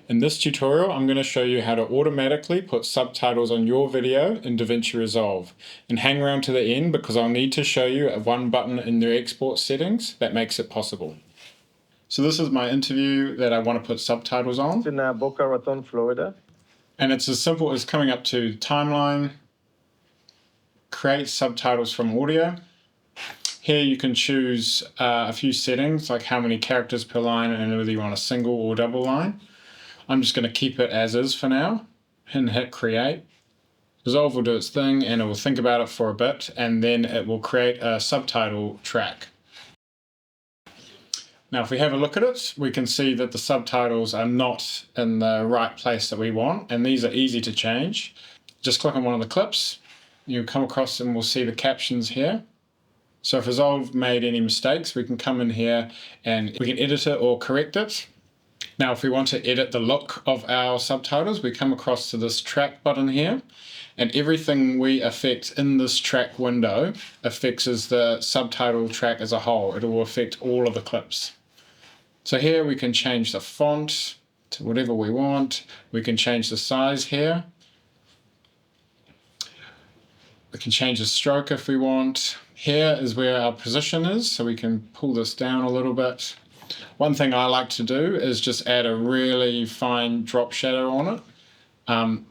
In this tutorial, I'm going to show you how to automatically put subtitles on your video in DaVinci Resolve. And hang around to the end because I'll need to show you one button in the export settings that makes it possible. So this is my interview that I want to put subtitles on. In Boca Raton, Florida. And it's as simple as coming up to Timeline, create subtitles from audio. Here you can choose a few settings like how many characters per line and whether you want a single or double line. I'm just going to keep it as is for now and hit create. Resolve will do its thing and it will think about it for a bit and then it will create a subtitle track. Now if we have a look at it, we can see that the subtitles are not in the right place that we want, and these are easy to change. Just click on one of the clips, you'll come across and we'll see the captions here. So if Resolve made any mistakes, we can come in here and we can edit it or correct it. Now if we want to edit the look of our subtitles, we come across to this track button here, and everything we affect in this track window affects the subtitle track as a whole. It will affect all of the clips. So here we can change the font to whatever we want. We can change the size here. We can change the stroke if we want. Here is where our position is, so we can pull this down a little bit. One thing I like to do is just add a really fine drop shadow on it.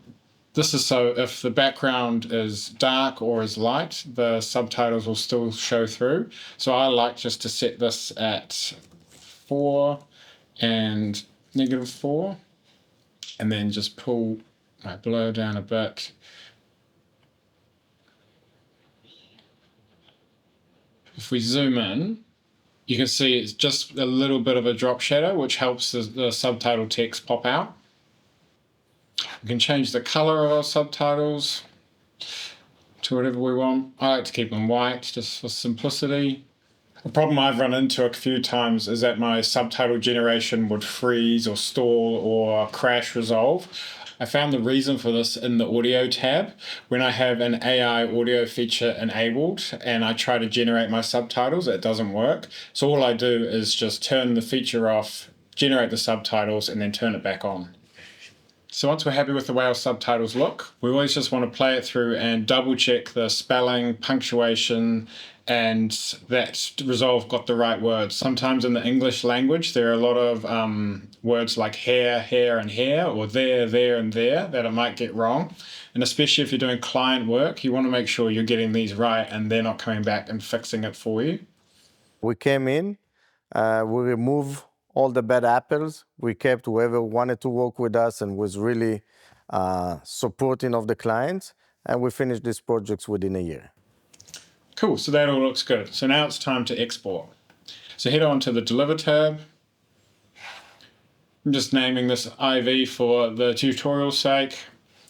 This is so if the background is dark or is light, the subtitles will still show through. So I like just to set this at 4 and -4, and then just pull my blur down a bit. If we zoom in, you can see it's just a little bit of a drop shadow, which helps the subtitle text pop out. We can change the color of our subtitles to whatever we want. I like to keep them white just for simplicity. The problem I've run into a few times is that my subtitle generation would freeze or stall or crash Resolve. I found the reason for this in the audio tab. When I have an AI audio feature enabled and I try to generate my subtitles, it doesn't work. So all I do is just turn the feature off, generate the subtitles, and then turn it back on. So once we're happy with the way our subtitles look, we always just want to play it through and double check the spelling, punctuation, and that Resolve got the right words. Sometimes in the English language, there are a lot of words like here, and here, or there, and there that I might get wrong. And especially if you're doing client work, you want to make sure you're getting these right and they're not coming back and fixing it for you. We came in, we removed all the bad apples. We kept whoever wanted to work with us and was really supporting of the clients. And we finished these projects within a year. Cool, so that all looks good. So now it's time to export. So head on to the Deliver tab. I'm just naming this IV for the tutorial's sake.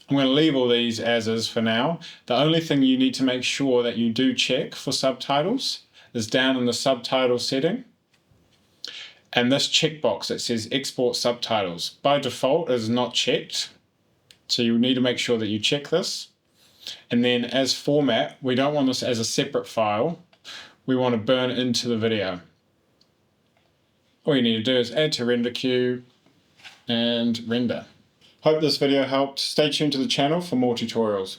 I'm going to leave all these as is for now. The only thing you need to make sure that you do check for subtitles is down in the subtitle setting. And this checkbox that says export subtitles, by default is not checked. So you need to make sure that you check this. And then as format, we don't want this as a separate file. We want to burn into the video. All you need to do is add to render queue and render. Hope this video helped. Stay tuned to the channel for more tutorials.